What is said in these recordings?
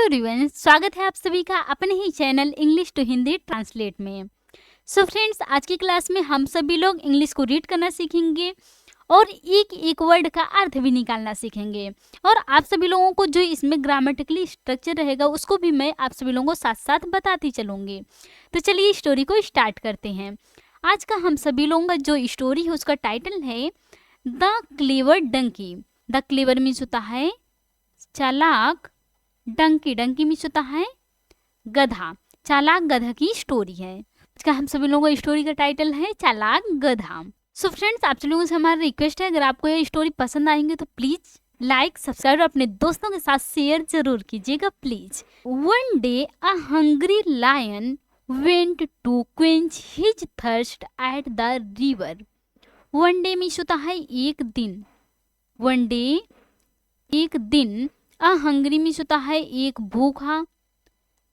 Everyone, स्वागत है आप सभी का अपने ही channel English to Hindi translate में। सो फ्रेंड्स, आज की क्लास में हम सभी लोग इंग्लिश को रीड करना सीखेंगे और एक एक वर्ड का अर्थ भी निकालना सीखेंगे। और आप सभी लोगों को जो इसमें ग्रामेटिकली स्ट्रक्चर रहेगा उसको भी मैं आप सभी लोगों को साथ साथ बताती चलूँगी। तो चलिए स्टोरी को स्टार्ट करते हैं। आज का हम सभी लोगों का जो स्टोरी है उसका टाइटल है the clever donkey. The clever means होता है चालाक, डंकी डंकी मीन्स होता है गधा। चालाक गधा की स्टोरी है। इसका हम सभी लोगों का स्टोरी का टाइटल है चालाक गधा। सो फ्रेंड्स, आप सभी लोगों से हमारा रिक्वेस्ट है, अगर आपको ये स्टोरी पसंद आएंगे तो प्लीज लाइक सब्सक्राइब अपने दोस्तों के साथ शेयर जरूर कीजिएगा please. One day a hungry lion went to quench his thirst at the river. One day means होता है एक दिन। वन डे एक दिन, अ हंग्री मीन्स होता है एक भूखा,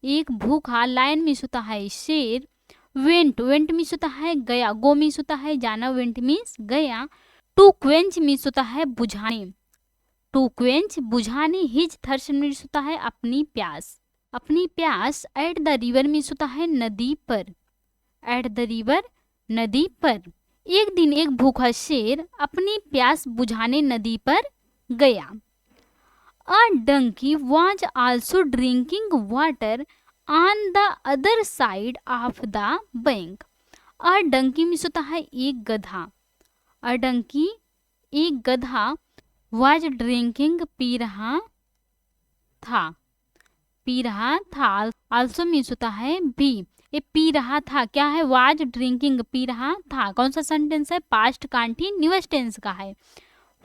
एक भूखा। लायन मीन्स होता है शेर। वेंट वेंट मीन्स होता है गया, गो मीन्स होता है जाना, वेंट मीन्स गया। टू क्वेंच मीन्स होता है बुझाने, टू क्वेंच बुझाने। हिज थर्स्ट मीन्स होता है अपनी प्यास, अपनी प्यास। एट द रिवर मीन्स होता है नदी पर, एट द रिवर नदी पर। एक दिन एक भूखा शेर अपनी प्यास बुझाने नदी पर गया। A donkey was also drinking water on the other side of the bank. A donkey means होता है एक गधा। A donkey एक गधा was drinking पी रहा था, पी रहा था। also मीन्स होता है भी। ये पी रहा था क्या है, was drinking पी रहा था। कौन सा सेंटेंस है, पास्ट कंटीन्यूअस टेंस का है।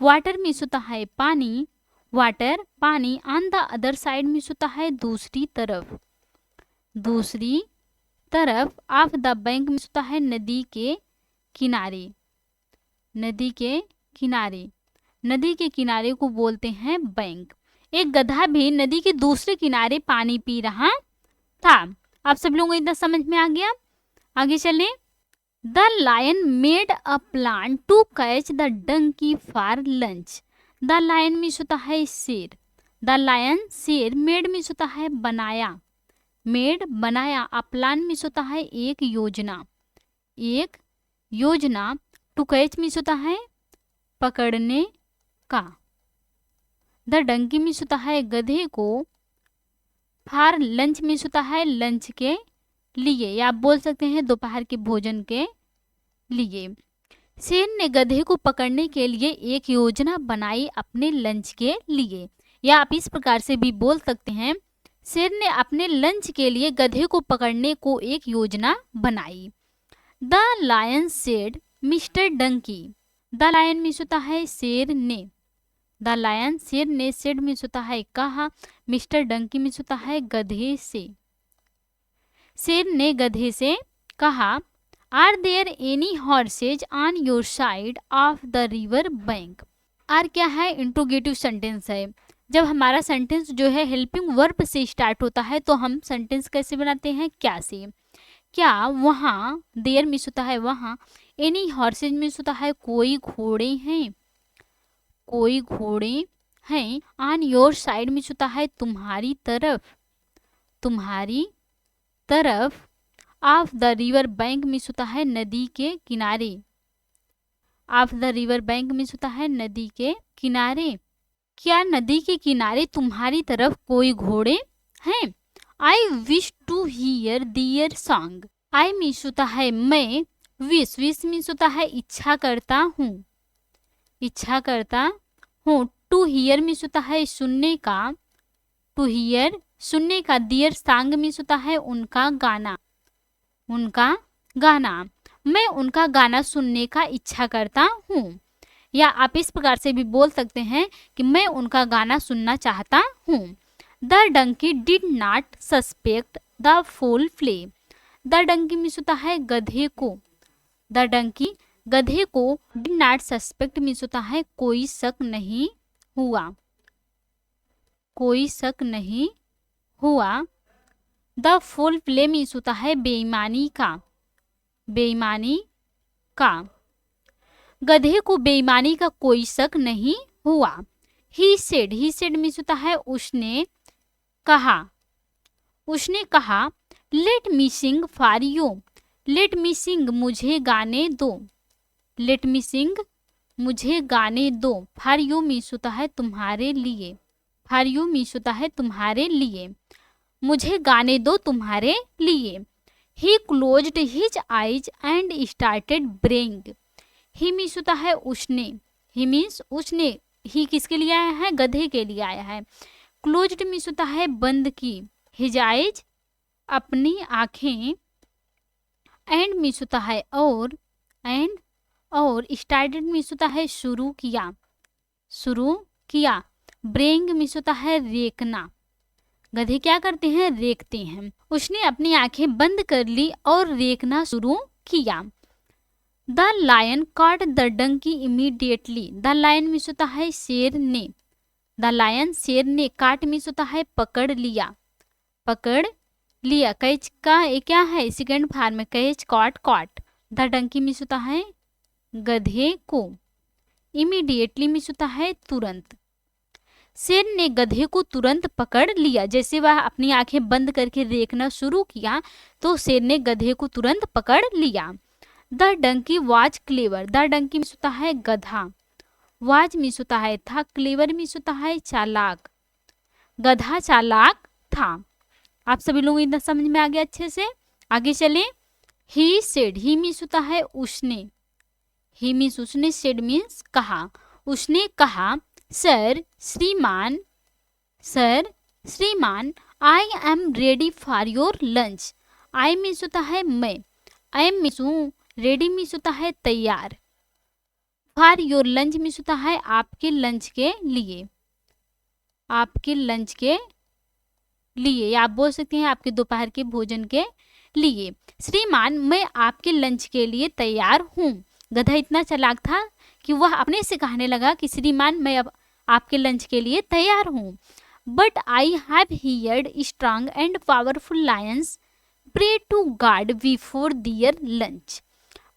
वाटर मीन्स होता है पानी, वाटर पानी। On the other side means होता है दूसरी तरफ, दूसरी तरफ। ऑफ द बैंक मीन्स होता है नदी के किनारे, नदी के किनारे। नदी के किनारे को बोलते हैं बैंक। एक गधा भी नदी के दूसरे किनारे पानी पी रहा था। आप सब लोगों को इतना समझ में आ गया। आगे चलें। The lion made a plan to catch the donkey for lunch. The lion means होता है शेर, द लायन शेर। मेड मीन्स होता है बनाया, मेड बनाया। अ प्लान मीन्स होता है एक योजना, एक योजना। टू कैच मीन्स होता है पकड़ने का। द डंकी मीन्स होता है गधे को। फॉर लंच मीन्स होता है लंच के लिए, या आप बोल सकते हैं दोपहर के भोजन के लिए। शेर ने गधे को पकड़ने के लिए एक योजना बनाई अपने लंच के लिए, या आप इस प्रकार से भी बोल सकते हैं शेर ने अपने लंच के लिए गधे को पकड़ने को एक योजना बनाई। The lion said mister donkey. The lion means होता है शेर ने, द लायन शेर ने। सेड मीन्स होता है कहा, मिस्टर डंकी मीन्स होता है गधे से। शेर ने गधे से कहा, are there any horses on your side of the river bank. Are क्या है, इंट्रोगेटिव सेंटेंस है। जब हमारा सेंटेंस जो है हेल्पिंग वर्ब से स्टार्ट होता है तो हम सेंटेंस कैसे बनाते हैं, क्या से। क्या वहाँ, देयर मीन्स होता है वहाँ। एनी हॉर्सेज मीन्स होता है कोई घोड़े हैं, कोई घोड़े हैं। ऑन योर साइड मीन्स होता है तुम्हारी तरफ, तुम्हारी तरफ। Of the river bank means होता है नदी के किनारे, of the river bank means होता है नदी के किनारे। क्या नदी के किनारे तुम्हारी तरफ कोई घोड़े हैं। I wish to hear their song. I means होता है मैं, विश विश मीन्स होता है इच्छा करता हूँ, इच्छा करता हूँ। टू हियर मीन्स होता है सुनने का, टू हियर सुनने का। दियर सॉन्ग मीन्स होता है उनका गाना, उनका गाना। मैं उनका गाना सुनने का इच्छा करता हूँ, या आप इस प्रकार से भी बोल सकते हैं कि मैं उनका गाना सुनना चाहता हूँ। The donkey did not suspect the foul play. The donkey means होता है गधे को, द डंकी गधे को। डिड नॉट सस्पेक्ट मीन्स होता है कोई शक नहीं हुआ, कोई शक नहीं हुआ। द फुल प्ले मीन्स होता है बेईमानी का, बेईमानी का। गधे को बेईमानी का कोई शक नहीं हुआ। ही सेड मीन्स होता है उसने कहा, उसने कहा, let me sing for you, let me sing मुझे गाने दो, लेट मी सिंग मुझे गाने दो, फॉर यू मीन्स होता है तुम्हारे लिए, फॉर यू मीन्स होता है तुम्हारे लिए, मुझे गाने दो तुम्हारे लिए। He closed his eyes and started braying, he means होता है उसने, ही मीन्स उसने, ही किसके लिए आया है, गधे के लिए आया है। क्लोज्ड मीन्स होता है बंद की, हिज आइज अपनी आंखें, एंड मीन्स होता है और, एंड और, स्टार्टेड मीन्स होता है शुरू किया, शुरू किया, ब्रेइंग मीन्स होता है रेखना, गधे क्या करते हैं, रेखते हैं। उसने अपनी आंखें बंद कर ली और रेखना शुरू किया। The lion caught the donkey immediately, the lion means होता है शेर ने, द लायन शेर ने, काट मीन्स होता है पकड़ लिया, पकड़ लिया। कैच का क्या है, सेकेंड फॉर्म में, catch caught caught. The donkey means होता है गधे को, इमीडिएटली मीन्स होता है तुरंत। शेर ने गधे को तुरंत पकड़ लिया, जैसे वह अपनी आंखें बंद करके देखना शुरू किया तो शेर ने गधे को तुरंत पकड़ लिया। The donkey was clever, the donkey means होता है गधा, वाज मीन्स होता है था, क्लेवर मीन्स होता है चालाक, गधा चालाक था। आप सभी लोगों को इतना समझ में आ गया अच्छे से। आगे चले। ही सेड, ही मीन्स होता है उसने, ही मीन्स उसने, सेड मीन्स कहा, उसने कहा, सर श्रीमान, सर श्रीमान, I am ready for your lunch, I means होता है मैं, आई एम मीन्स हूँ, रेडी मीन्स होता है तैयार, फॉर योर लंच मीन्स होता है आपके लंच के लिए, आपके लंच के लिए, या आप बोल सकते हैं आपके दोपहर के भोजन के लिए। श्रीमान मैं आपके लंच के लिए तैयार हूँ। गधा इतना चालाक था कि वह अपने से कहने लगा कि श्रीमान मैं अब आपके लंच के लिए तैयार हूँ। But I have heard strong and powerful lions pray to God before their lunch.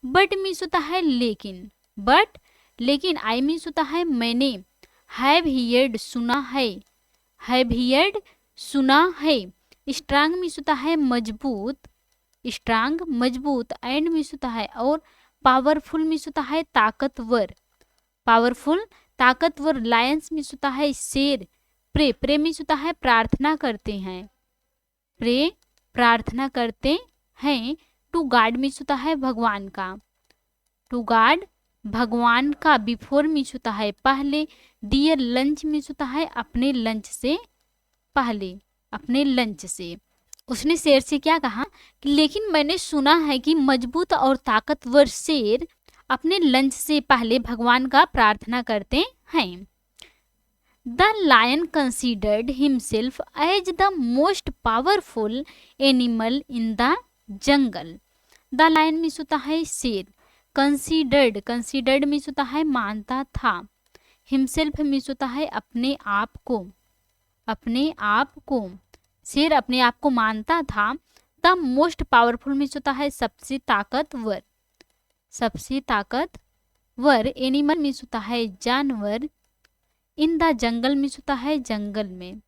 But means होता है लेकिन, बट लेकिन, आई मीन्स होता है मैंने, हैव हियर्ड सुना है, हैव हियर्ड सुना है, स्ट्रांग मीन्स होता है मजबूत, स्ट्रांग मजबूत, एंड मीन्स होता है और, पावरफुल मीन्स होता है ताकतवर, पावरफुल ताकतवर, लायंस मीन्स होता है शेर, प्रे, प्रे मीन्स होता है प्रार्थना करते हैं, प्रे प्रार्थना करते हैं, टू गॉड मीन्स होता है भगवान का, टू गॉड भगवान का, बिफोर मीन्स होता है पहले, डियर लंच मीन्स होता है अपने लंच से पहले, अपने लंच से। उसने शेर से क्या कहा कि लेकिन मैंने सुना है कि मजबूत और ताकतवर शेर अपने लंच से पहले भगवान का प्रार्थना करते हैं। The lion considered himself as the most powerful animal in the jungle. The lion means होता है शेर, कंसिडर्ड, कंसिडर्ड मीन्स होता है मानता था, हिमसेल्फ मीन्स होता है अपने आप को, अपने आप को, शेर अपने आप को मानता था। द मोस्ट पावरफुल मीन्स होता है सबसे ताकतवर, सबसे ताकतवर, एनिमल मीन्स होता है जानवर, इन द जंगल मीन्स होता है जंगल में,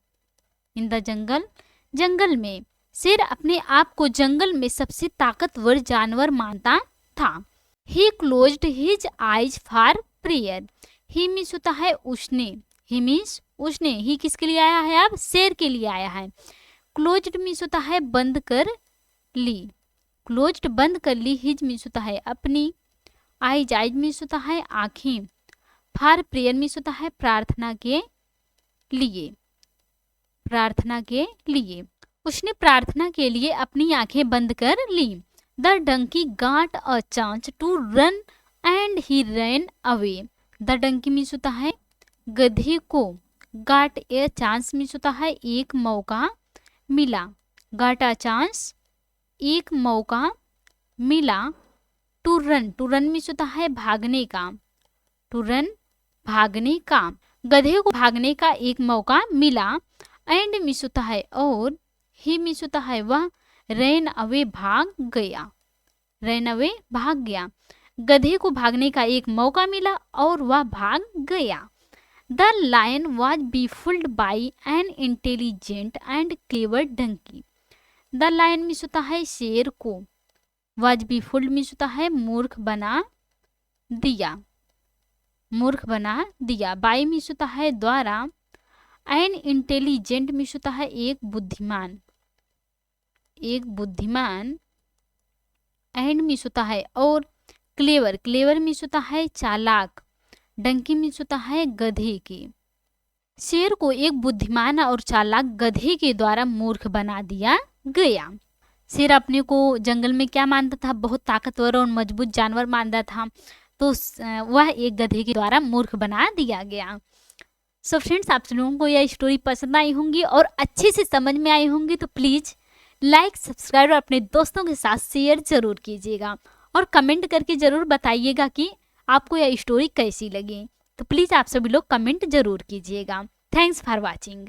इन द जंगल, जंगल में। शेर अपने आप को जंगल में सबसे ताकतवर जानवर मानता था। He closed his eyes for prayer, he means होता है उसने, ही मीन्स उसने, ही किसके लिए आया है, अब शेर के लिए आया है। क्लोज्ड मीन्स होता है बंद कर ली, क्लोज्ड बंद कर ली, हिज मीन्स होता है अपनी, आइज, आइज मीन्स होता है आंखें, फॉर प्रेयर मीन्स होता है प्रार्थना के लिए, प्रार्थना के लिए। उसने प्रार्थना के लिए अपनी आंखें बंद कर ली। The donkey got a chance to run and he run away. The donkey means होता है गधे को, गॉट ए चांस मीन्स होता है एक मौका मिला, गॉट अ चांस एक मौका मिला, to run, to run means होता है भागने का, टू रन भागने का, गधे को भागने का एक मौका मिला, एंड मीन्स होता है और, ही मीन्स होता है वह, रैन अवे भाग गया, रैन अवे भाग गया, गधे को भागने का एक मौका मिला और वह भाग गया। The lion was befooled by an intelligent and clever donkey. The lion means होता है शेर को, वॉज बी फुल्ड मीन्स होता है मूर्ख बना दिया, मूर्ख बना दिया। बाय मीन्स होता है द्वारा। एन इंटेलिजेंट मीन्स होता है एक बुद्धिमान, एक बुद्धिमान। एंड मीन्स होता है और। क्लेवर, क्लेवर मीन्स होता है चालाक। डंकी मीन्स होता है गधे की। शेर को एक बुद्धिमान और चालाक गधे के द्वारा मूर्ख बना दिया गया। शेर अपने को जंगल में क्या मानता था, बहुत ताकतवर और मजबूत जानवर मानता था, तो वह एक गधे के द्वारा मूर्ख बना दिया गया। सो फ्रेंड्स, आप लोगों को यह स्टोरी पसंद आई होंगी और अच्छे से समझ में आई होंगी, तो प्लीज़ लाइक, सब्सक्राइब और अपने दोस्तों के साथ शेयर जरूर कीजिएगा और कमेंट करके ज़रूर बताइएगा कि आपको यह स्टोरी कैसी लगी। तो प्लीज़ आप सभी लोग कमेंट जरूर कीजिएगा। Thanks for watching.